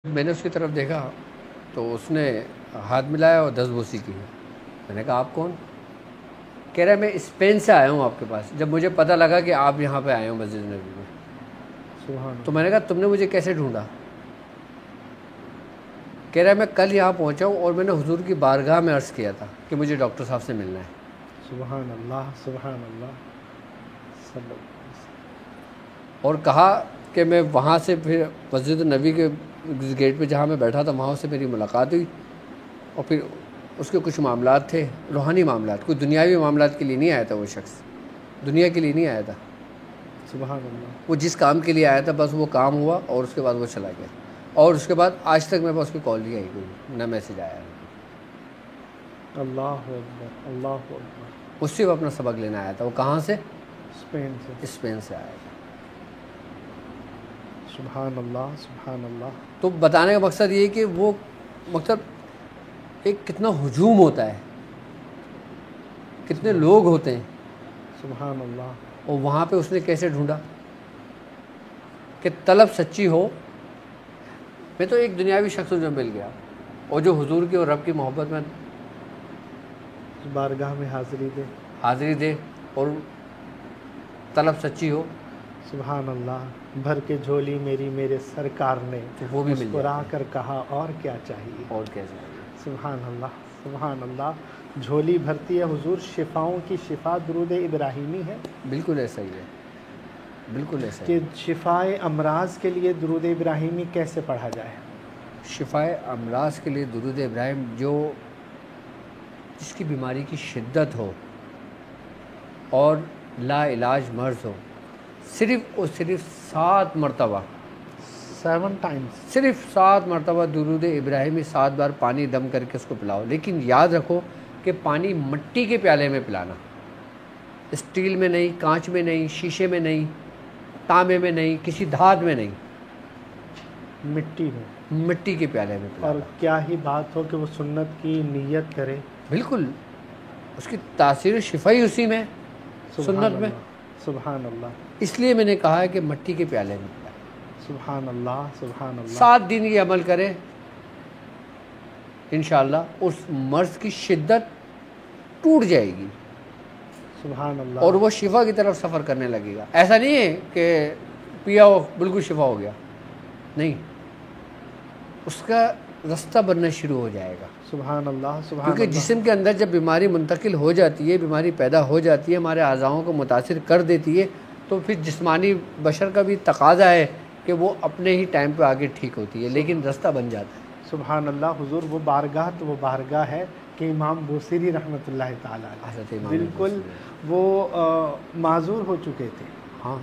میں نے اس کی طرف دیکھا تو اس نے ہاتھ ملایا اور 10 بوسی کی. میں نے کہا آپ کون؟ کہہ رہا ہے میں اسپین سے آیا ہوں آپ کے پاس، جب مجھے پتہ لگا کہ آپ یہاں پہ آئے ہوں مسجد نبی میں. سبحان تو میں نے کہا تم نے مجھے کیسے ڈھونڈا؟ کہہ رہا ہے میں کل یہاں پہنچا ہوں اور میں نے حضور کی بارگاہ میں عرض کیا تھا کہ مجھے ڈاکٹر صاحب سے ملنا ہے. سبحان اللہ سبحان اللہ صلی اللہ علیہ وسلم. اور کہا کہ میں وہاں سے پھر مسجد نبی کے گیٹ پہ جہاں میں بیٹھا تھا وہاں سے میری ملاقات ہوئی، اور پھر اس کے کچھ معاملات تھے، روحانی معاملات، کوئی دنیاوی معاملات کے لیے نہیں آیا تھا. وہ شخص دنیا کے لیے نہیں آیا تھا. سبحان اللہ. وہ جس کام کے لیے آیا تھا بس وہ کام ہوا اور اس کے بعد وہ چلا گیا. اور اس کے بعد آج تک میرے پاس اس کی کال نہیں آئی، کوئی نہ میسج آیا. اللہ اکبر اللہ اکبر. وہ صرف اپنا سبق لینا آیا تھا. وہ کہاں سے؟ اسپین سے. اسپین سے آیا تھا. سبحان اللہ سبحان اللہ. تو بتانے کا مقصد یہ ہے کہ وہ مطلب ایک کتنا ہجوم ہوتا ہے، کتنے لوگ ہوتے ہیں، سبحان اللہ. اور وہاں پہ اس نے کیسے ڈھونڈا کہ طلب سچی ہو. میں تو ایک دنیاوی شخص جو مل گیا اور جو حضور کی اور رب کی محبت میں بارگاہ میں حاضری دے اور طلب سچی ہو. سبحان اللہ. بھر کے جھولی میری میرے سرکار نے وہ بھی مل مسکرا کر کہا اور کیا چاہیے. اور کیسے؟ سبحان اللہ سبحان اللہ. جھولی بھرتی ہے حضور، شفاؤں کی شفا درود ابراہیمی ہے. بالکل ایسا ہی ہے، بالکل ایسا ہی کہ ہے. شفائے امراض کے لیے درود ابراہیمی کیسے پڑھا جائے؟ شفائے امراض کے لیے درود ابراہیم، جو جس کی بیماری کی شدت ہو اور لا علاج مرض ہو، صرف اور صرف 7 مرتبہ 7 times صرف 7 مرتبہ درود ابراہیمی 7 بار پانی دم کر کے اس کو پلاؤ. لیکن یاد رکھو کہ پانی مٹی کے پیالے میں پلانا، اسٹیل میں نہیں، کانچ میں نہیں، شیشے میں نہیں، تانبے میں نہیں، کسی دھات میں نہیں، مٹی میں، مٹی کے پیالے میں پلانا. اور کیا ہی بات ہو کہ وہ سنت کی نیت کرے. بالکل اس کی تاثیر شفائی اسی میں، سنت میں. سبحان اللہ. اس لیے میں نے کہا ہے کہ مٹی کے پیالے میں پلائے. سبحان اللہ سبحان اللہ. 7 دن یہ عمل کرے، انشاءاللہ اس مرض کی شدت ٹوٹ جائے گی. سبحان اللہ. اور وہ شفا کی طرف سفر کرنے لگے گا. ایسا نہیں ہے کہ پیا ہو بالکل شفا ہو گیا، نہیں، اس کا رستہ بننا شروع ہو جائے گا. سبحان اللہ سبحان کیونکہ اللہ. جسم کے اندر جب بیماری منتقل ہو جاتی ہے، بیماری پیدا ہو جاتی ہے، ہمارے اعضاؤں کو متاثر کر دیتی ہے، تو پھر جسمانی بشر کا بھی تقاضا ہے کہ وہ اپنے ہی ٹائم پہ آگے ٹھیک ہوتی ہے، لیکن رستہ بن جاتا ہے. سبحان اللہ. حضور وہ بارگاہ تو وہ بارگاہ ہے کہ امام بوصیری رحمۃ اللہ تعالیٰ حضرت علیہ امام بالکل وہ معذور ہو چکے تھے، ہاں،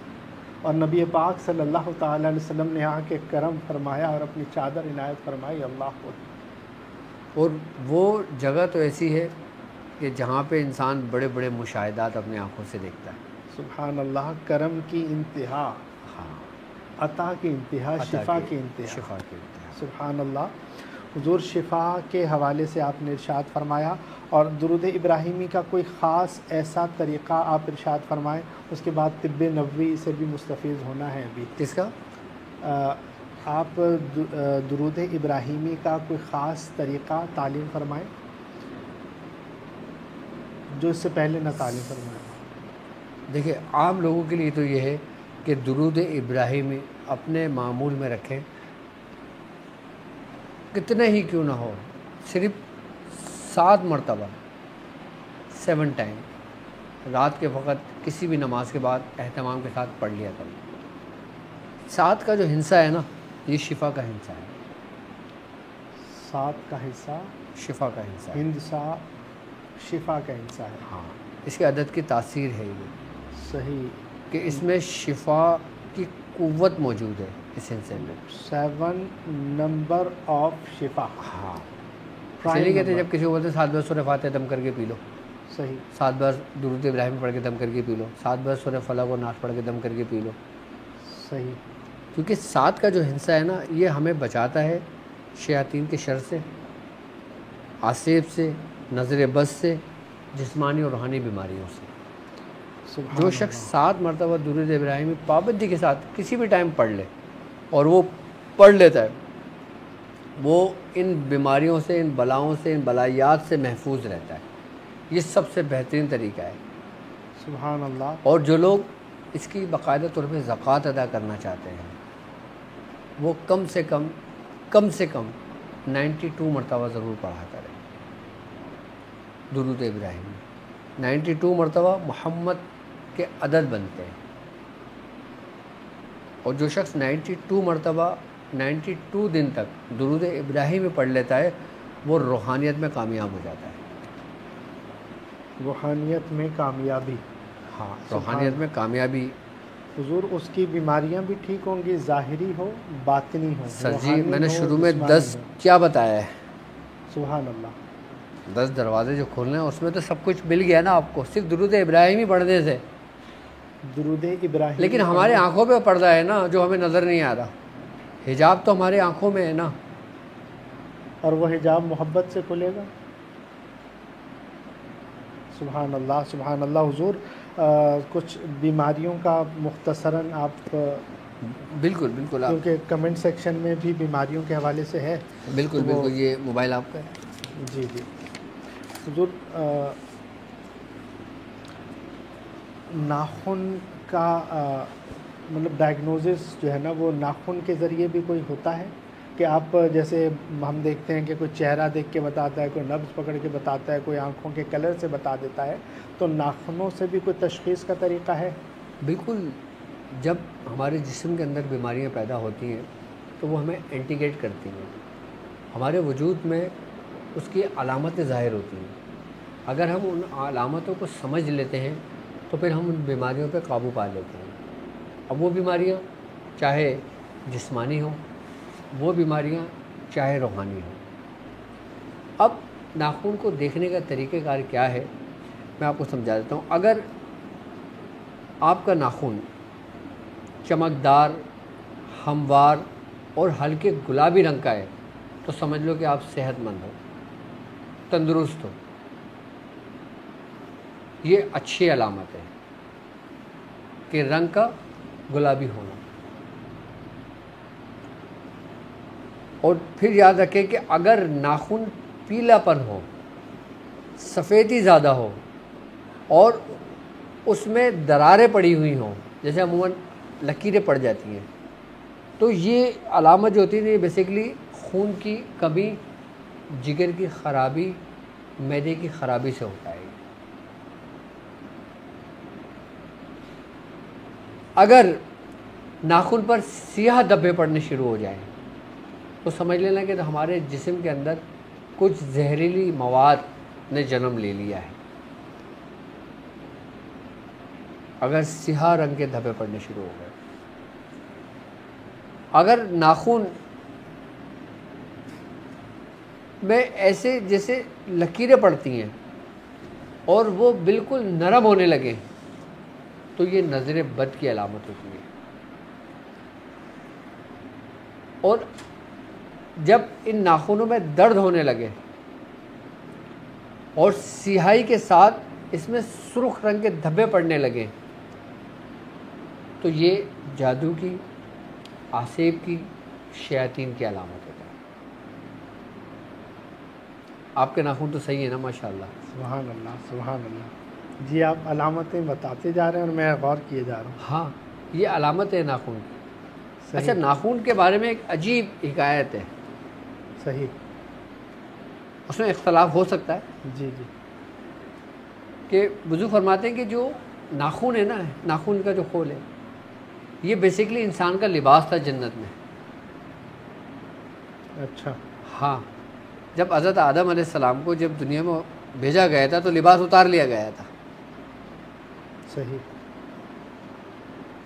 اور نبی پاک صلی اللہ تعالیٰ علیہ وسلم نے آ کے کرم فرمایا اور اپنی چادر عنایت فرمائی. اللہ کو، اور وہ جگہ تو ایسی ہے کہ جہاں پہ انسان بڑے بڑے مشاہدات اپنے آنکھوں سے دیکھتا ہے. سبحان اللہ. کرم کی انتہا، ہاں، عطا کی انتہا، شفا کی انتہا. شفا کی انتہا. سبحان اللہ. حضور شفا کے حوالے سے آپ نے ارشاد فرمایا، اور درود ابراہیمی کا کوئی خاص ایسا طریقہ آپ ارشاد فرمائیں. اس کے بعد طب نبوی سے بھی مستفیض ہونا ہے. ابھی کس کا؟ آپ درود ابراہیمی کا کوئی خاص طریقہ تعلیم فرمائیں جو اس سے پہلے نہ تعلیم فرمائیں. دیکھیں، عام لوگوں کے لیے تو یہ ہے کہ درود ابراہیمی اپنے معمول میں رکھیں، کتنا ہی کیوں نہ ہو، صرف 7 مرتبہ 7 ٹائم رات کے وقت کسی بھی نماز کے بعد اہتمام کے ساتھ پڑھ لیا کریں. 7 کا جو ہنسہ ہے نا، یہ شفا کا ہنسہ ہے. 7 کا حصہ شفا کا ہنسہ ہے. ہندسہ شفا کا حصہ ہے. ہاں، اس کے عدد کی تاثیر ہے یہ، صحیح، کہ اس میں شفا کی قوت موجود ہے اس ہنسے میں. 7 نمبر آف شفا. ہاں، اس لیے کہتے ہیں جب کسی کو بولتے ہیں 7 بار سورہ فاتحہ دم کر کے پی لو، صحیح، 7 بار درود ابراہیم پڑھ کے دم کر کے پی لو، 7 بار سورہ فلق و ناس پڑھ کے دم کر کے پی لو. صحیح. کیونکہ 7 کا جو ہنسہ ہے نا، یہ ہمیں بچاتا ہے شیاطین کے شر سے، آسیب سے، نظر بد سے، جسمانی اور روحانی بیماریوں سے. جو شخص 7 مرتبہ درود ابراہیمی پابندی کے ساتھ کسی بھی ٹائم پڑھ لے، اور وہ پڑھ لیتا ہے، وہ ان بیماریوں سے، ان بلاؤں سے، ان بلائیات سے محفوظ رہتا ہے. یہ سب سے بہترین طریقہ ہے. سبحان اللہ. اور جو لوگ اس کی باقاعدہ طور پہ زکوٰۃ ادا کرنا چاہتے ہیں وہ کم سے کم 92 مرتبہ ضرور پڑھا کریں درود ابراہیمی. 92 مرتبہ محمد کے عدد بنتے ہیں، اور جو شخص 92 مرتبہ 92 دن تک درود ابراہیمی پڑھ لیتا ہے وہ روحانیت میں کامیاب ہو جاتا ہے. روحانیت میں کامیابی. ہاں، روحانیت میں کامیابی. حضور اس کی بیماریاں بھی ٹھیک ہوں گی، ظاہری ہو باطنی ہو. سر جی میں نے شروع میں 10 کیا بتایا ہے؟ سبحان اللہ. 10 دروازے جو کھولنے ہیں اس میں تو سب کچھ مل گیا نا آپ کو، صرف درود ابراہیمی پڑھنے سے. درود ابراہیم. لیکن ہمارے آنکھوں پہ پردہ ہے نا جو ہمیں نظر نہیں آ رہا. حجاب تو ہمارے آنکھوں میں ہے نا. اور وہ حجاب محبت سے کھلے گا. سبحان اللہ سبحان اللہ. حضور کچھ بیماریوں کا مختصراً آپ بالکل کیونکہ کمنٹ سیکشن میں بھی بیماریوں کے حوالے سے ہے. بالکل یہ موبائل آپ کا ہے. جی حضور ناخن کا مطلب ڈائگنوزس جو ہے نا وہ ناخن کے ذریعے بھی کوئی ہوتا ہے کہ آپ جیسے ہم دیکھتے ہیں کہ کوئی چہرہ دیکھ کے بتاتا ہے، کوئی نبض پکڑ کے بتاتا ہے، کوئی آنکھوں کے کلر سے بتا دیتا ہے، تو ناخنوں سے بھی کوئی تشخیص کا طریقہ ہے؟ بالکل. جب ہمارے جسم کے اندر بیماریاں پیدا ہوتی ہیں تو وہ ہمیں انڈیکیٹ کرتی ہیں، ہمارے وجود میں اس کی علامتیں ظاہر ہوتی ہیں. اگر ہم ان علامتوں کو سمجھ لیتے ہیں تو پھر ہم ان بیماریوں پہ قابو پا لیتے ہیں. اب وہ بیماریاں چاہے جسمانی ہوں، وہ بیماریاں چاہے روحانی ہوں. اب ناخن کو دیکھنے کا طریقہ کار کیا ہے میں آپ کو سمجھا دیتا ہوں. اگر آپ کا ناخن چمکدار، ہموار اور ہلکے گلابی رنگ کا ہے تو سمجھ لو کہ آپ صحت مند ہو، تندرست ہو. یہ اچھی علامت ہے کہ رنگ کا گلابی ہونا. اور پھر یاد رکھیں کہ اگر ناخن پیلا پن ہو، سفیدی زیادہ ہو اور اس میں دراریں پڑی ہوئی ہوں، جیسے عموماً لکیریں پڑ جاتی ہیں، تو یہ علامت جو ہوتی ہے یہ بیسیکلی خون کی کمی، جگر کی خرابی، معدے کی خرابی سے ہوتا ہے. اگر ناخن پر سیاہ دھبے پڑنے شروع ہو جائیں تو سمجھ لینا کہ ہمارے جسم کے اندر کچھ زہریلی مواد نے جنم لے لیا ہے. اگر سیاہ رنگ کے دھبے پڑنے شروع ہو گئے، اگر ناخن میں ایسے جیسے لکیریں پڑتی ہیں اور وہ بالکل نرم ہونے لگیں تو یہ نظر بد کی علامت ہوتی ہے. اور جب ان ناخنوں میں درد ہونے لگے اور سیاہی کے ساتھ اس میں سرخ رنگ کے دھبے پڑنے لگے تو یہ جادو کی، آسیب کی، شیاطین کی علامت ہوتا ہے. آپ کے ناخن تو صحیح ہے نا ماشاءاللہ؟ سبحان اللہ سبحان اللہ. جی آپ علامتیں بتاتے جا رہے ہیں اور میں غور کیے جا رہا ہوں. ہاں یہ علامت ہے ناخن کی. صحیح. اچھا ناخن کے بارے میں ایک عجیب حکایت ہے. صحیح. اس میں اختلاف ہو سکتا ہے. جی کہ بزرگ فرماتے ہیں کہ جو ناخن ہے نا، ناخن کا جو خول ہے یہ بیسیکلی انسان کا لباس تھا جنت میں. اچھا. ہاں جب حضرت آدم علیہ السلام کو جب دنیا میں بھیجا گیا تھا تو لباس اتار لیا گیا تھا. صحیح.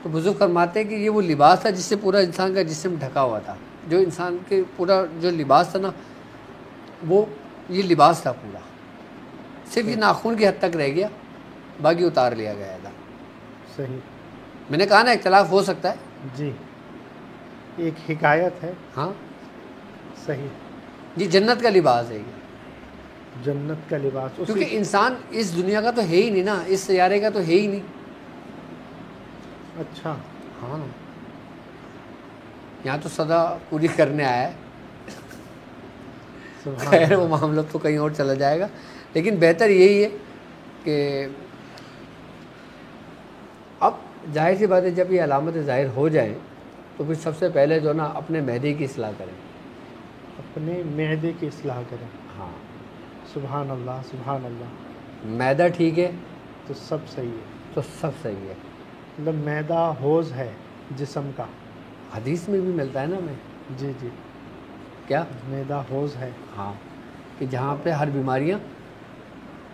تو بزرگ فرماتے ہیں کہ یہ وہ لباس تھا جس سے پورا انسان کا جسم ڈھکا ہوا تھا. جو انسان کے پورا جو لباس تھا نا وہ یہ لباس تھا پورا، صرف یہ ناخن کی حد تک رہ گیا، باقی اتار لیا گیا تھا. صحیح. میں نے کہا نا اختلاف ہو سکتا ہے. جی ایک حکایت ہے. ہاں صحیح. یہ جنت کا لباس ہے یہ. جنت کا لباس. کیونکہ انسان اس دنیا کا تو ہے ہی نہیں نا، اس سیارے کا تو ہے ہی نہیں. اچھا. ہاں یہاں تو سزا پوری کرنے آیا ہے. خیر وہ معاملہ تو کہیں اور چلا جائے گا، لیکن بہتر یہی ہے کہ اب ظاہر سی بات ہے جب یہ علامتیں ظاہر ہو جائیں تو پھر سب سے پہلے جو نا اپنے معدے کی اصلاح کریں. اپنے معدے کی اصلاح کریں. ہاں سبحان اللہ سبحان اللہ. معدہ ٹھیک ہے تو سب صحیح ہے. تو سب صحیح ہے. مطلب معدہ حوض ہے جسم کا. حدیث میں بھی ملتا ہے نا ہمیں. جی جی. کیا معدہ حوض ہے. ہاں کہ جہاں پہ ہر بیماریاں،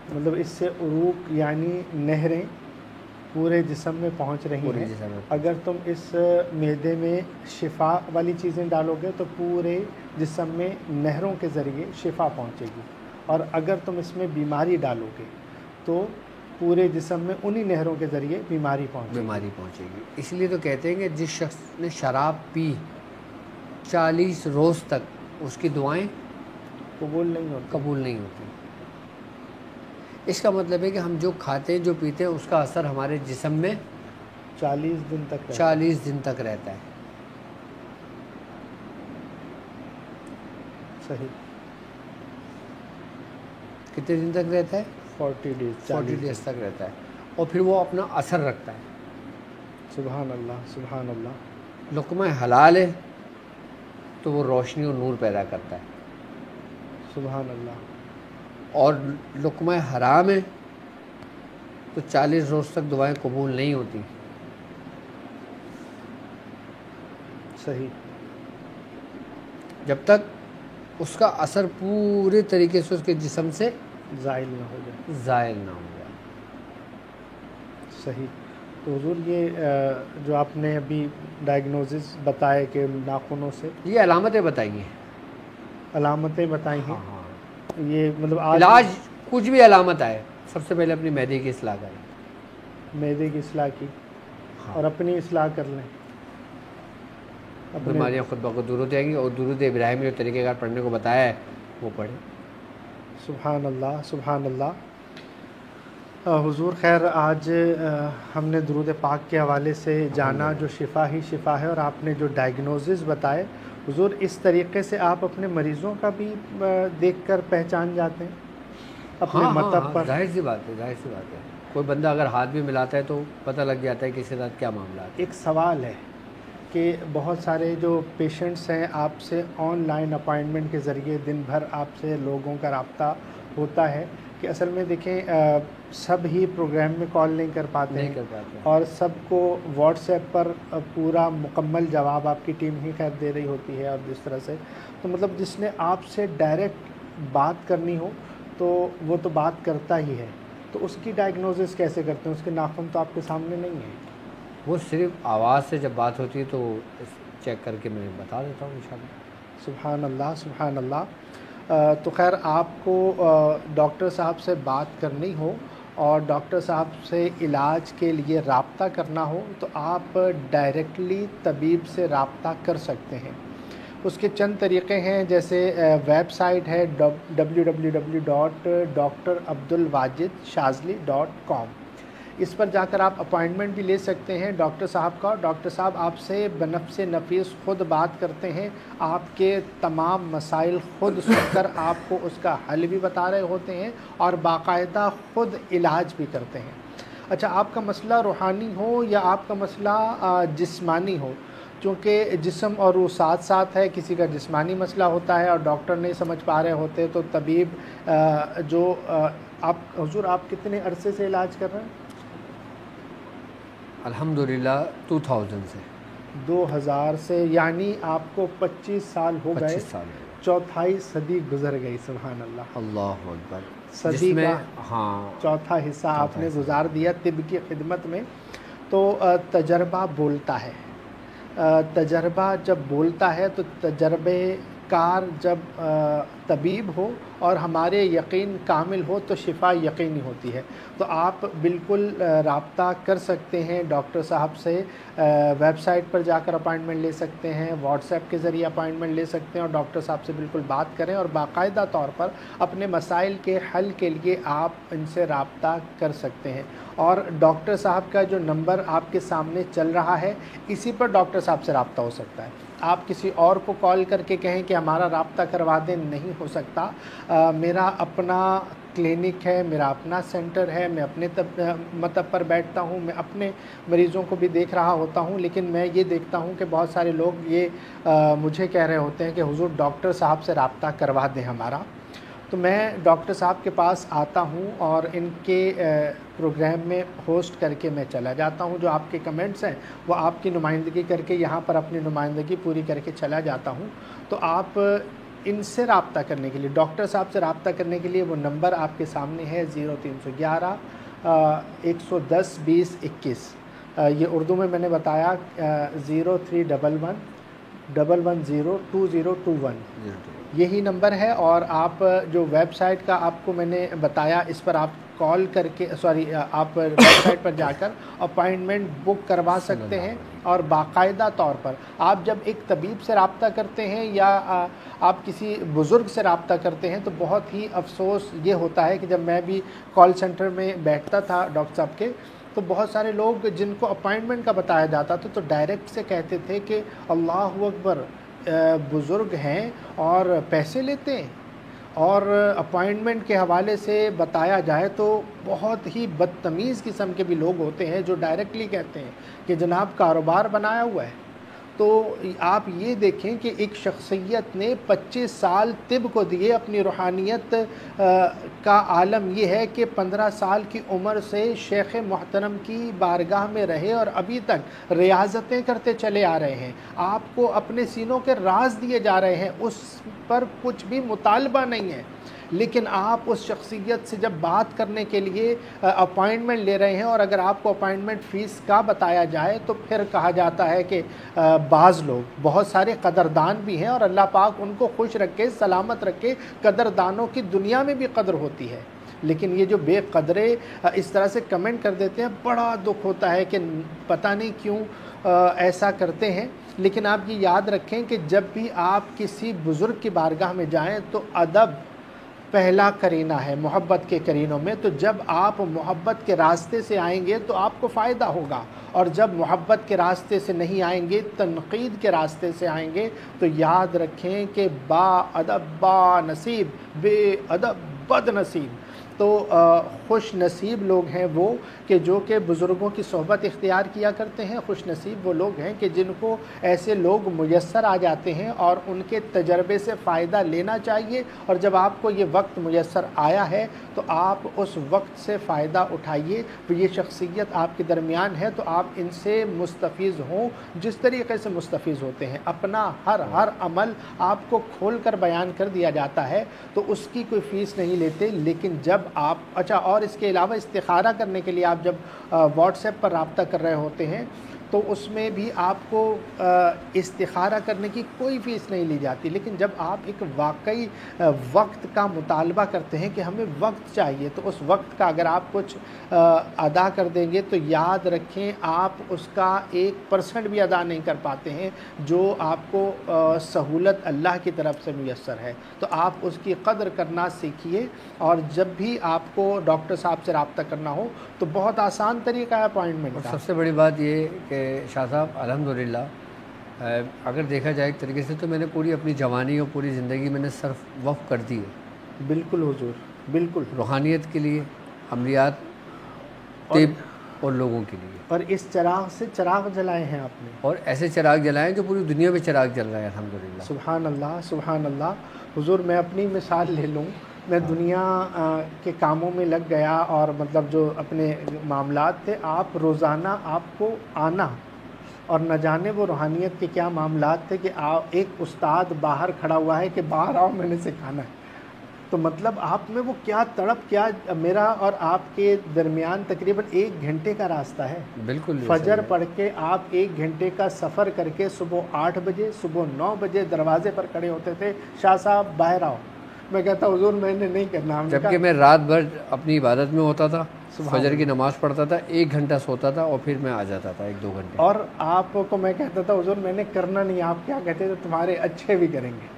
مطلب اس سے عروق یعنی نہریں پورے جسم میں پہنچ رہی پورے ہیں. جسم میں اگر تم اس معدے میں شفا والی چیزیں ڈالو گے تو پورے جسم میں نہروں کے ذریعے شفا پہنچے گی، اور اگر تم اس میں بیماری ڈالو گے تو پورے جسم میں انہی نہروں کے ذریعے بیماری پہنچے گی. اس لیے تو کہتے ہیں کہ جس شخص نے شراب پی 40 روز تک اس کی دعائیں قبول نہیں ہوتی. اس کا مطلب ہے کہ ہم جو کھاتے ہیں جو پیتے ہیں اس کا اثر ہمارے جسم میں 40 دن تک رہتا ہے. صحیح. کتنے دن تک رہتا ہے؟ 40 ڈیز تک رہتا ہے، اور پھر وہ اپنا اثر رکھتا ہے. سبحان اللہ سبحان اللہ. لقمہ حلال ہے تو وہ روشنی اور نور پیدا کرتا ہے. سبحان اللہ. اور لقمہ حرام ہے تو 40 روز تک دعائیں قبول نہیں ہوتی. صحیح. جب تک اس کا اثر پورے طریقے سے اس کے جسم سے زائل نہ ہو جائے. صحیح. تو حضور یہ جو آپ نے ابھی ڈائگنوزس بتائے کہ ناخنوں سے، یہ علامتیں بتائی ہیں. علامتیں بتائی ہیں. ہاں. یہ مطلب علاج کچھ بھی علامت آئے سب سے پہلے اپنی معدے کی اصلاح کریں. معدے کی اصلاح کی اور اپنی اصلاح کر لیں. بیماریاں خود بخود دور ہو جائیں گی. اور درود ابراہیمی جو طریقہ کار پڑھنے کو بتایا ہے وہ پڑھیں. سبحان اللہ سبحان اللہ. حضور خیر آج ہم نے درود پاک کے حوالے سے جانا جو شفا ہی شفا ہے، اور آپ نے جو ڈائگنوزز بتائے حضور، اس طریقے سے آپ اپنے مریضوں کا بھی دیکھ کر پہچان جاتے ہیں اپنے مطلب پر؟ ظاہر سی بات ہے. کوئی بندہ اگر ہاتھ بھی ملاتا ہے تو پتہ لگ جاتا ہے کہ اس کے ساتھ کیا معاملہ ہے. ایک سوال ہے کہ بہت سارے جو پیشنٹس ہیں آپ سے آن لائن اپائنٹمنٹ کے ذریعے دن بھر آپ سے لوگوں کا رابطہ ہوتا ہے کہ اصل میں دیکھیں سب ہی پروگرام میں کال نہیں کر پاتے ہیں، اور سب کو واٹس ایپ پر پورا مکمل جواب آپ کی ٹیم ہی خیر دے رہی ہوتی ہے. اور جس طرح سے تو مطلب جس نے آپ سے ڈائریکٹ بات کرنی ہو تو وہ تو بات کرتا ہی ہے، تو اس کی ڈائگنوزس کیسے کرتے ہیں؟ اس کے ناخن تو آپ کے سامنے نہیں ہیں. وہ صرف آواز سے جب بات ہوتی ہے تو چیک کر کے میں بتا دیتا ہوں انشاءاللہ. سبحان اللہ سبحان اللہ. تو خیر آپ کو ڈاکٹر صاحب سے بات کرنی ہو اور ڈاکٹر صاحب سے علاج کے لیے رابطہ کرنا ہو تو آپ ڈائریکٹلی طبیب سے رابطہ کر سکتے ہیں. اس کے چند طریقے ہیں، جیسے ویب سائٹ ہے www.drabdulwajidshazli.com. اس پر جا کر آپ اپائنٹمنٹ بھی لے سکتے ہیں ڈاکٹر صاحب کا. ڈاکٹر صاحب آپ سے بنفس نفیس خود بات کرتے ہیں، آپ کے تمام مسائل خود سن کر آپ کو اس کا حل بھی بتا رہے ہوتے ہیں اور باقاعدہ خود علاج بھی کرتے ہیں. اچھا، آپ کا مسئلہ روحانی ہو یا آپ کا مسئلہ جسمانی ہو، چونکہ جسم اور روح ساتھ ساتھ ہے، کسی کا جسمانی مسئلہ ہوتا ہے اور ڈاکٹر نہیں سمجھ پا رہے ہوتے تو طبیب جو آپ حضور آپ کتنے عرصے سے علاج کر رہے ہیں؟ الحمدللہ 2000 سے. 2000 سے، یعنی آپ کو 25 سال ہو گئے. 25 سال. چوتھائی صدی گزر گئی. سبحان اللہ. اللہ اکبر. صدی کا چوتھا حصہ آپ نے گزار دیا طب کی خدمت میں. تو تجربہ بولتا ہے. تجربہ جب بولتا ہے تو تجربے کار جب طبیب ہو اور ہمارے یقین کامل ہو تو شفا یقینی ہوتی ہے. تو آپ بالکل رابطہ کر سکتے ہیں ڈاکٹر صاحب سے. ویب سائٹ پر جا کر اپائنٹمنٹ لے سکتے ہیں، واٹس ایپ کے ذریعے اپائنٹمنٹ لے سکتے ہیں اور ڈاکٹر صاحب سے بالکل بات کریں اور باقاعدہ طور پر اپنے مسائل کے حل کے لیے آپ ان سے رابطہ کر سکتے ہیں. اور ڈاکٹر صاحب کا جو نمبر آپ کے سامنے چل رہا ہے اسی پر ڈاکٹر صاحب سے رابطہ ہو سکتا ہے. آپ کسی اور کو کال کر کے کہیں کہ ہمارا رابطہ کروا دیں، نہیں ہو سکتا۔ میرا اپنا کلینک ہے، میرا اپنا سینٹر ہے، میں اپنے مطلب پر بیٹھتا ہوں، میں اپنے مریضوں کو بھی دیکھ رہا ہوتا ہوں، لیکن میں یہ دیکھتا ہوں کہ بہت سارے لوگ یہ مجھے کہہ رہے ہوتے ہیں کہ حضور ڈاکٹر صاحب سے رابطہ کروا دیں ہمارا۔ تو میں ڈاکٹر صاحب کے پاس آتا ہوں اور ان کے پروگرام میں ہوسٹ کر کے میں چلا جاتا ہوں۔ جو آپ کے کمنٹس ہیں وہ آپ کی نمائندگی کر کے یہاں پر اپنی نمائندگی پوری کر کے چلا جاتا ہوں۔ تو آپ ان سے رابطہ کرنے کے لیے، ڈاکٹر صاحب سے رابطہ کرنے کے لیے وہ نمبر آپ کے سامنے ہے 0311 110 20 21۔ یہ اردو میں نے بتایا 0311 110 2021، یہی نمبر ہے۔ اور آپ جو ویب سائٹ کا آپ کو میں نے بتایا، اس پر آپ کال کر کے آپ ویب سائٹ پر جا کر اپائنٹمنٹ بک کروا سکتے ہیں۔ اور باقاعدہ طور پر آپ جب ایک طبیب سے رابطہ کرتے ہیں یا آپ کسی بزرگ سے رابطہ کرتے ہیں تو بہت ہی افسوس یہ ہوتا ہے کہ جب میں بھی کال سینٹر میں بیٹھتا تھا ڈاکٹر صاحب کے، تو بہت سارے لوگ جن کو اپائنٹمنٹ کا بتایا جاتا تھا تو ڈائریکٹ سے کہتے تھے کہ اللہ اکبر، بزرگ ہیں اور پیسے لیتے ہیں۔ اور اپائنٹمنٹ کے حوالے سے بتایا جائے تو بہت ہی بدتمیز قسم کے بھی لوگ ہوتے ہیں جو ڈائریکٹلی کہتے ہیں کہ جناب کاروبار بنایا ہوا ہے۔ تو آپ یہ دیکھیں کہ ایک شخصیت نے 25 سال طب کو دیے، اپنی روحانیت کا عالم یہ ہے کہ 15 سال کی عمر سے شیخ محترم کی بارگاہ میں رہے اور ابھی تک ریاضتیں کرتے چلے آ رہے ہیں۔ آپ کو اپنے سینوں کے راز دیے جا رہے ہیں، اس پر کچھ بھی مطالبہ نہیں ہے، لیکن آپ اس شخصیت سے جب بات کرنے کے لیے اپائنٹمنٹ لے رہے ہیں، اور اگر آپ کو اپائنٹمنٹ فیس کا بتایا جائے تو پھر کہا جاتا ہے کہ بعض لوگ، بہت سارے قدردان بھی ہیں اور اللہ پاک ان کو خوش رکھے، سلامت رکھے، قدردانوں کی دنیا میں بھی قدر ہوتی ہے۔ لیکن یہ جو بے قدرے اس طرح سے کمنٹ کر دیتے ہیں، بڑا دکھ ہوتا ہے کہ پتہ نہیں کیوں ایسا کرتے ہیں۔ لیکن آپ یہ یاد رکھیں کہ جب بھی آپ کسی بزرگ کی بارگاہ میں جائیں تو ادب پہلا کرینہ ہے محبت کے کرینوں میں۔ تو جب آپ محبت کے راستے سے آئیں گے تو آپ کو فائدہ ہوگا، اور جب محبت کے راستے سے نہیں آئیں گے، تنقید کے راستے سے آئیں گے، تو یاد رکھیں کہ با ادب با نصیب، بے ادب بد نصیب۔ تو خوش نصیب لوگ ہیں وہ کہ جو کہ بزرگوں کی صحبت اختیار کیا کرتے ہیں۔ خوش نصیب وہ لوگ ہیں کہ جن کو ایسے لوگ میسر آ جاتے ہیں اور ان کے تجربے سے فائدہ لینا چاہیے، اور جب آپ کو یہ وقت میسر آیا ہے تو آپ اس وقت سے فائدہ اٹھائیے۔ تو یہ شخصیت آپ کے درمیان ہے تو آپ ان سے مستفیض ہوں جس طریقے سے مستفیض ہوتے ہیں۔ اپنا ہر عمل آپ کو کھول کر بیان کر دیا جاتا ہے تو اس کی کوئی فیس نہیں لیتے۔ لیکن جب آپ اور اس کے علاوہ استخارہ کرنے کے لیے آپ جب واٹس ایپ پر رابطہ کر رہے ہوتے ہیں تو اس میں بھی آپ کو استخارہ کرنے کی کوئی فیس نہیں لی جاتی۔ لیکن جب آپ ایک واقعی وقت کا مطالبہ کرتے ہیں کہ ہمیں وقت چاہیے، تو اس وقت کا اگر آپ کچھ ادا کر دیں گے تو یاد رکھیں آپ اس کا 1% بھی ادا نہیں کر پاتے ہیں جو آپ کو سہولت اللہ کی طرف سے میسر ہے۔ تو آپ اس کی قدر کرنا سیکھیے، اور جب بھی آپ کو ڈاکٹر صاحب سے رابطہ کرنا ہو تو بہت آسان طریقہ ہے اپائنٹمنٹ کا۔ سب سے بڑی بات یہ کہ شاہ صاحب الحمدللہ اگر دیکھا جائے ایک طریقے سے تو میں نے پوری اپنی جوانی اور پوری زندگی میں نے صرف وقف کر دی ہے۔ بالکل حضور، بالکل، روحانیت کے لیے، عملیات، طب اور لوگوں کے لیے۔ اور اس چراغ سے چراغ جلائے ہیں آپ نے، اور ایسے چراغ جلائے جو پوری دنیا میں چراغ جل رہا ہے الحمدللہ۔ سبحان اللہ، سبحان اللہ۔ حضور میں اپنی مثال لے لوں، میں دنیا کے کاموں میں لگ گیا اور مطلب جو اپنے معاملات تھے، آپ روزانہ آپ کو آنا، اور نہ جانے وہ روحانیت کے کیا معاملات تھے کہ ایک استاد باہر کھڑا ہوا ہے کہ باہر آؤ میں نے سکھانا ہے۔ تو مطلب آپ میں وہ کیا تڑپ، کیا میرا اور آپ کے درمیان تقریباً 1 گھنٹے کا راستہ ہے۔ بالکل فجر پڑھ کے آپ 1 گھنٹے کا سفر کر کے صبح 8 بجے، صبح 9 بجے دروازے پر کھڑے ہوتے تھے، شاہ صاحب باہر آؤ۔ میں کہتا حضور میں نے نہیں کرنا۔ جبکہ میں رات بھر اپنی عبادت میں ہوتا تھا، فجر کی نماز پڑھتا تھا، 1 گھنٹہ سوتا تھا اور پھر میں آ جاتا تھا 1-2 گھنٹے۔ اور آپ کو میں کہتا تھا حضور میں نے کرنا نہیں، آپ کیا کہتے تھے تمہارے اچھے بھی کریں گے،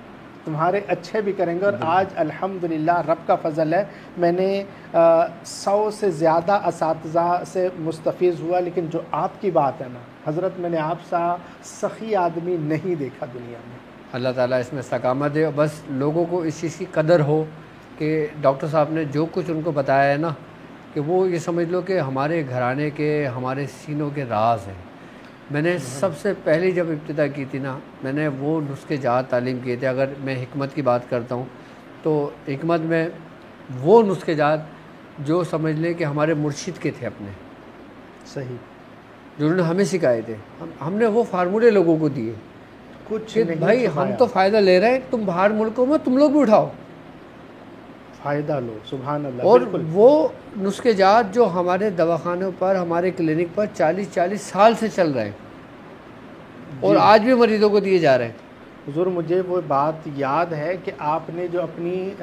تمہارے اچھے بھی کریں گے. اور آج الحمدللہ رب کا فضل ہے, میں نے 100 سے زیادہ اساتذہ سے مستفیض ہوا, لیکن جو آپ کی بات ہے نا حضرت, میں نے آپ سا سخی آدمی نہیں دیکھا دنیا میں. اللہ تعالیٰ اس میں استقامت دے. بس لوگوں کو اس چیز کی قدر ہو کہ ڈاکٹر صاحب نے جو کچھ ان کو بتایا ہے نا, کہ وہ یہ سمجھ لو کہ ہمارے گھرانے کے, ہمارے سینوں کے راز ہیں. میں نے سب سے پہلی جب ابتدا کی تھی نا, میں نے وہ نسخے جات تعلیم کیے تھے. اگر میں حکمت کی بات کرتا ہوں تو حکمت میں وہ نسخے جات جو سمجھ لیں کہ ہمارے مرشد کے تھے اپنے, صحیح, جو انہوں نے ہمیں سکھائے تھے. ہم نے وہ فارمولے لوگوں کو دیے کچھ کہ نہیں بھائی ہم تو فائدہ لے رہے ہیں, تم باہر ملکوں میں تم لوگ بھی اٹھاؤ فائدہ لو. سبحان اللہ. اور وہ نسخے جات جو ہمارے دواخانوں پر, ہمارے کلینک پر 40 سال سے چل رہے ہیں اور آج بھی مریضوں کو دیے جا رہے ہیں. حضور مجھے وہ بات یاد ہے کہ آپ نے جو اپنی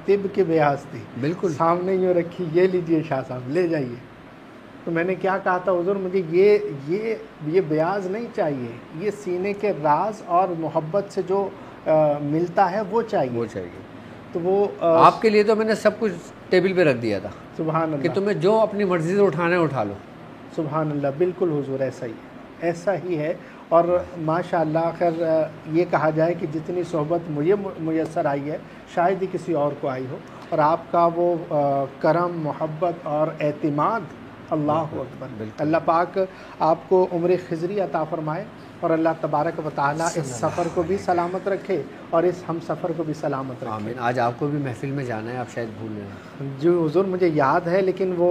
طب کے بیاض تھی بالکل سامنے یوں رکھی, یہ لیجئے شاہ صاحب لے جائیے. تو میں نے کیا کہا تھا حضور, مجھے یہ بیاض نہیں چاہیے, یہ سینے کے راز اور محبت سے جو ملتا ہے وہ چاہیے. تو وہ آپ کے لیے تو میں نے سب کچھ ٹیبل پہ رکھ دیا تھا. سبحان اللہ. کہ تمہیں جو اپنی مرضی سے اٹھانا ہے اٹھا لو. سبحان اللہ. بالکل حضور ایسا ہی ہے, ایسا ہی ہے. اور ماشاء اللہ خیر یہ کہا جائے کہ جتنی صحبت مجھے میسر آئی ہے شاید ہی کسی اور کو آئی ہو. اور آپ کا وہ کرم, محبت اور اعتماد, اللہ اکبر. اللہ پاک آپ کو عمر خضری عطا فرمائے اور اللہ تبارک و تعالیٰ اس سفر کو بھی سلامت رکھے اور اس ہم سفر کو بھی سلامت رکھے. آمین. آج آپ کو بھی محفل میں جانا ہے, آپ شاید بھول رہے ہیں. جو حضور مجھے یاد ہے, لیکن وہ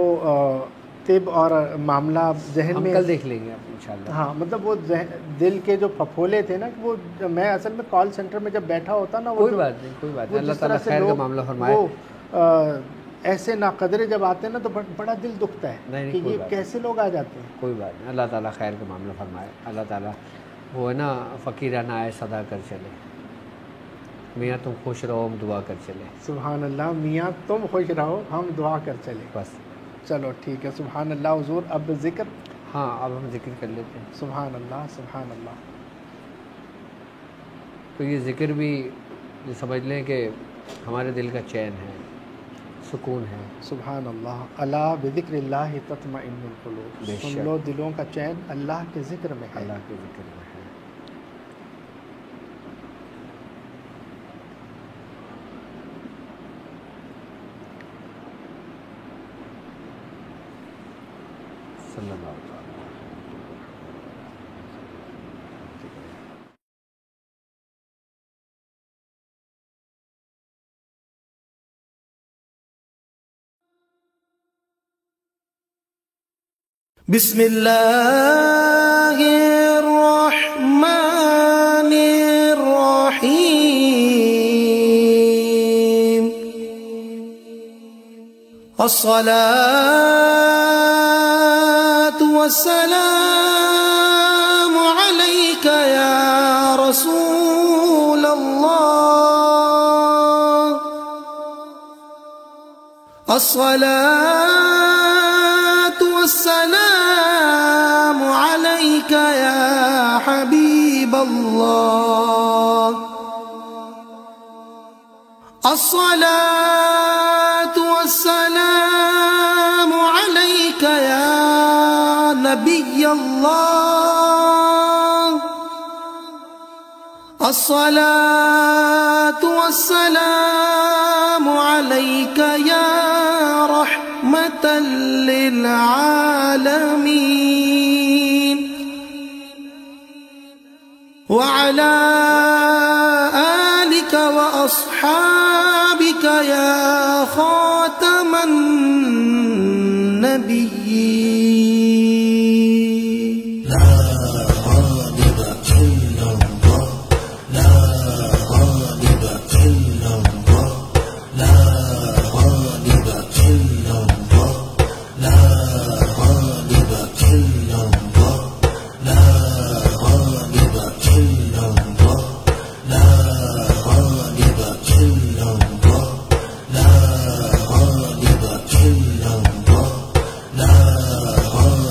طب اور معاملہ ذہن میں کل دیکھ لیں گے آپ انشاءاللہ. ہاں مطلب وہ دل کے جو پھپھولے تھے نا, وہ میں اصل میں کال سینٹر میں جب بیٹھا ہوتا نا, کوئی بات نہیں, اللہ تعالیٰ خیر کا معاملہ فرمائے. ایسے ناقدرے جب آتے ہیں نا تو بڑا دل دکھتا ہے کہ یہ کیسے لوگ آ جاتے ہیں. کوئی بات نہیں, اللہ تعالیٰ خیر کا معاملہ فرمائے. اللہ تعالیٰ وہ ہے نا, فقیرانہ آئے صدا کر چلے, میاں تم خوش رہو ہم دعا کر چلے. سبحان اللہ. میاں تم خوش رہو ہم دعا کر چلے. بس چلو ٹھیک ہے. سبحان اللہ. حضور اب ذکر. ہاں اب ہم ذکر کر لیتے ہیں. سبحان اللہ. سبحان اللہ. تو یہ ذکر بھی سمجھ لیں کہ ہمارے دل کا چین ہے, سکون ہے. سبحان اللہ. الا بذکر اللہ تطمئن القلوب. سن لو دلوں کا چین اللہ کے ذکر میں ہے. اللہ کے ذکر میں ہے. صلی اللہ علیہ وسلم. بسم اللہ الرحمن الرحیم. الصلاة والسلام علیک یا رسول اللہ. الصلاة والسلام علیک یا حبیب اللہ. الصلاة والسلام علیک یا نبی اللہ. الصلاة والسلام علیک یا رحمة للعالمین. وعلى آلك وأصحابك يا خاتم النبيين. لا غالب إلا الله, لا غالب إلا الله, لا غالب إلا الله, لا غالب إلا الله, لا غالب إلا الله, لا غالب إلا الله, لا غالب إلا الله, لا غالب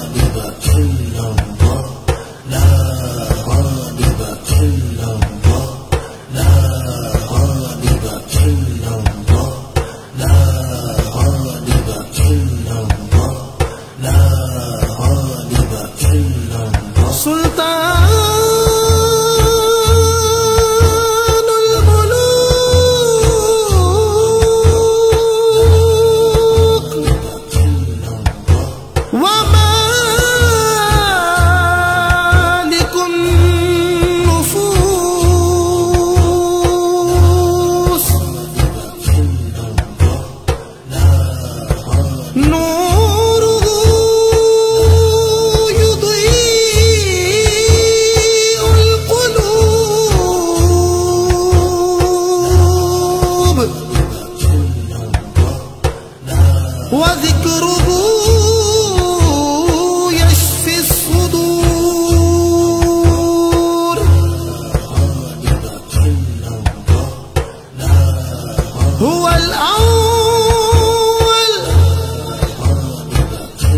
هو الأول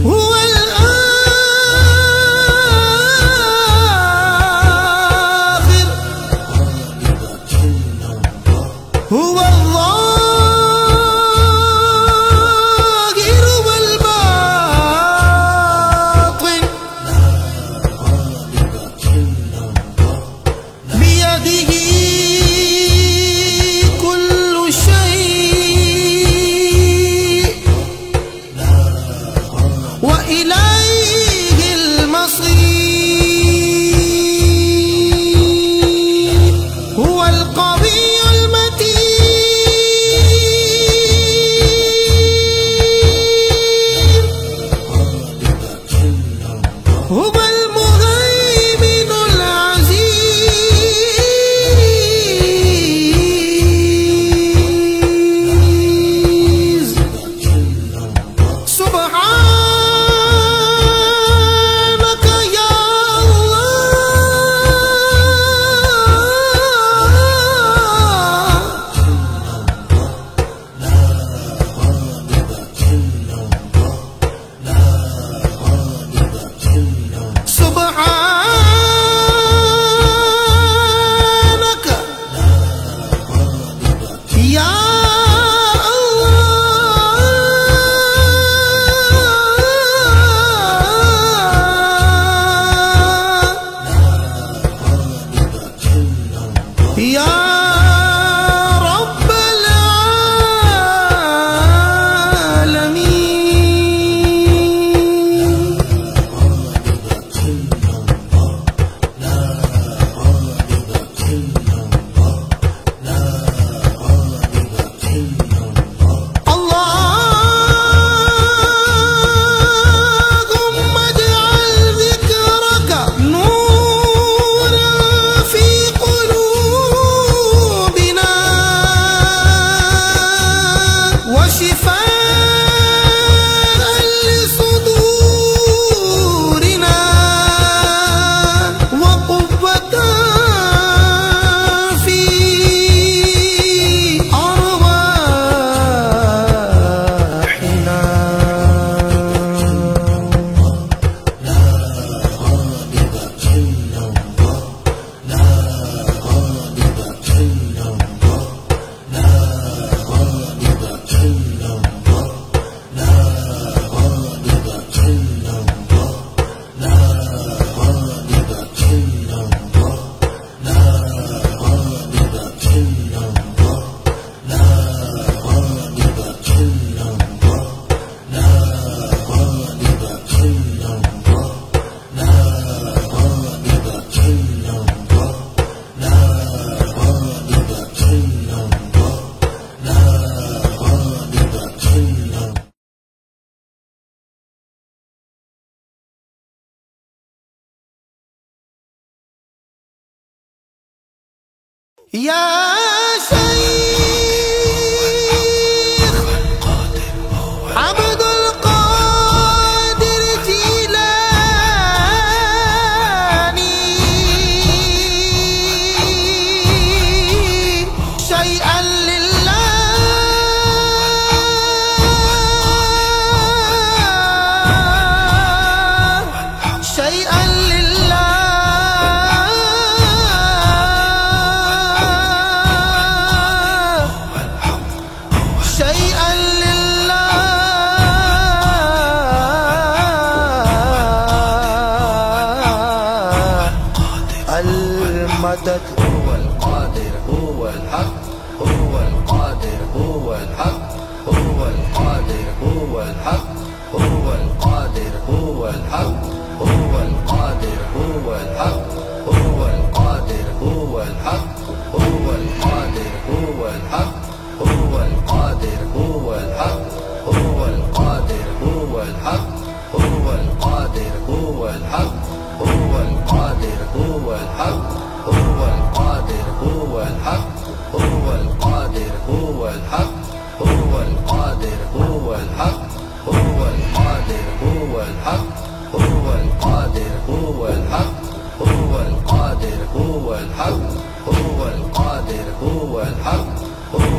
هو الآخر هو الظاهر والباطن بيده كل شيء وإليه المصير هو القوي هو المهيمن العزيز سبحانك يا سبحانك يا يا رب العالمين اللهم اجعل ذكرك نورا في قلوبنا وشفاء لصدورنا وقوة في أرواحنا يا شيخ عبد القادر جيلاني شيئا لله شيئا لله شيئا لله المدد هو القادر هو الحق هو القادر هو الحق هو القادر هو الحق هو القادر هو الحق هو القادر هو الحق هو القادر هو الحق هو القادر هو الحق هو القادر هو الحق هو القادر هو الحق هو القادر هو الحق هو القادر هو الحق هو القادر هو الحق هو القادر هو الحق هو القادر هو الحق هو القادر هو الحق هو القادر هو الحق هو القادر هو الحق هو القادر هو الحق هو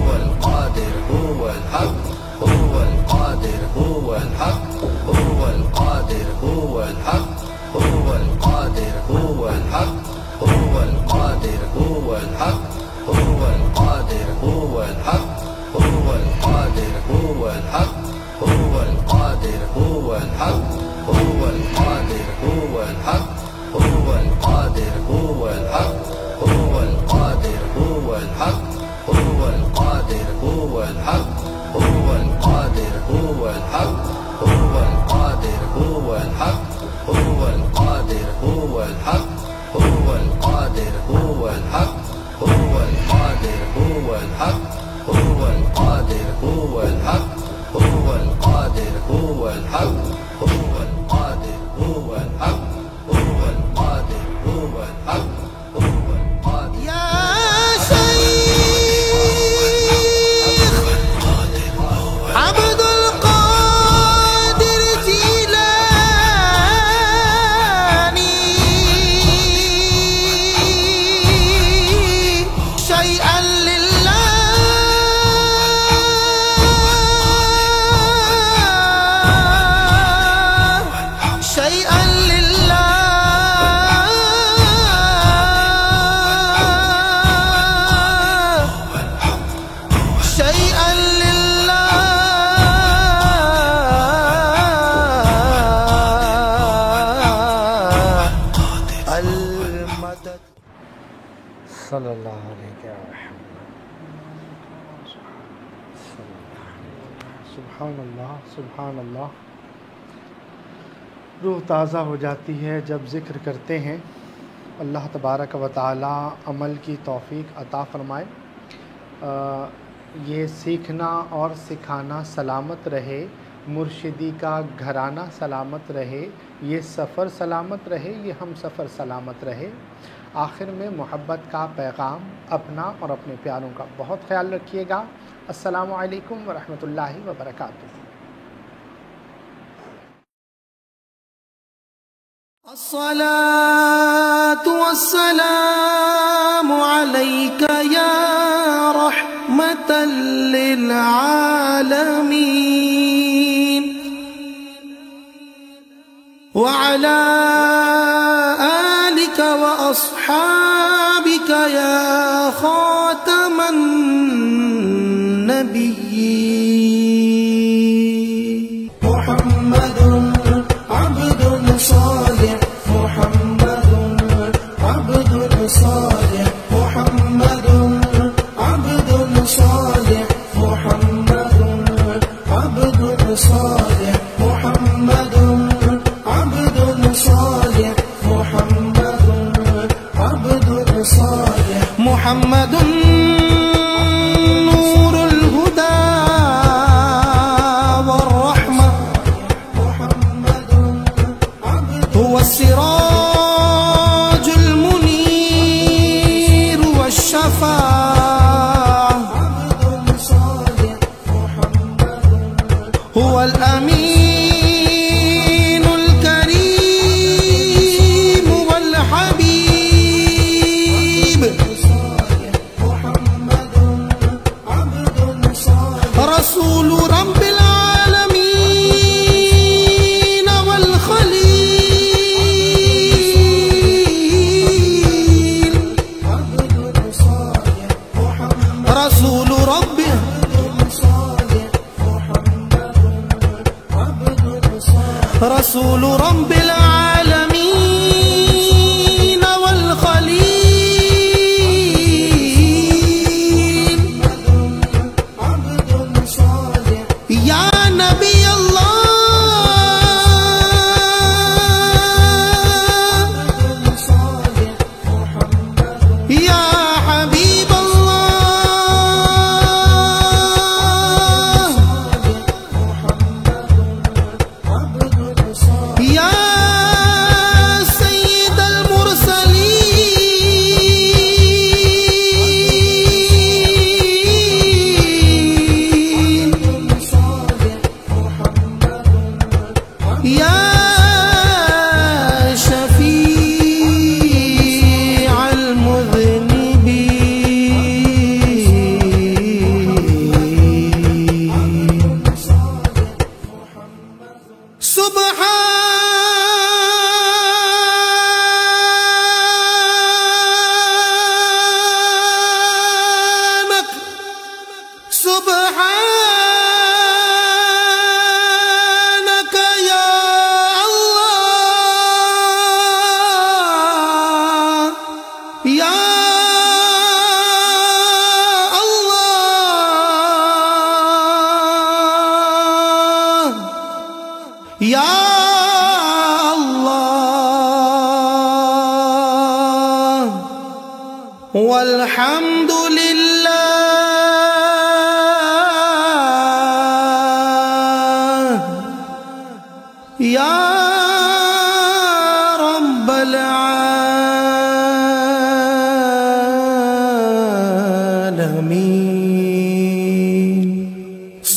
هو الحق هو القادر هو الحق هو القادر هو الحق هو القادر هو الحق هو القادر هو الحق هو القادر هو الحق هو القادر هو الحق هو القادر هو الحق هو القادر هو الحق هو القادر هو الحق هو القادر يا شيخ عبد القادر جيلاني شيئا لله شيئا لله شيئا لله المدد صلی اللہ علیہ سبحان اللہ سبحان اللہ. روح تازہ ہو جاتی ہے جب ذکر کرتے ہیں. اللہ تبارک و تعالی عمل کی توفیق عطا فرمائے. یہ سیکھنا اور سکھانا سلامت رہے، مرشدی کا گھرانہ سلامت رہے، یہ سفر سلامت رہے، یہ ہم سفر سلامت رہے. آخر میں محبت کا پیغام اپنا اور اپنے پیاروں کا بہت خیال رکھیے گا. السلام علیکم ورحمۃ اللہ وبرکاتہ. الصلاة والسلام عليك يا رحمة للعالمين وعلى آلك وأصحابك يا خاتم النبيين. محمد عبد صالح محمد عبد صالح محمد عبد صالح محمد عبد صالح محمد عبد صالح محمد عبد صالح محمد نور الهدى والرحمة محمد هو السراج المنير والشفاعة هو الأمين الكريم والحبيب رسول رب العالمين والخليل رسول رب رسول رب العالمين والخليل يا نبي الله يا حبيب الله يا سيد المرسلين يا شفيع المذنبين سبحانك يا الله يا الله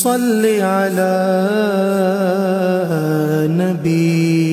صل على نبي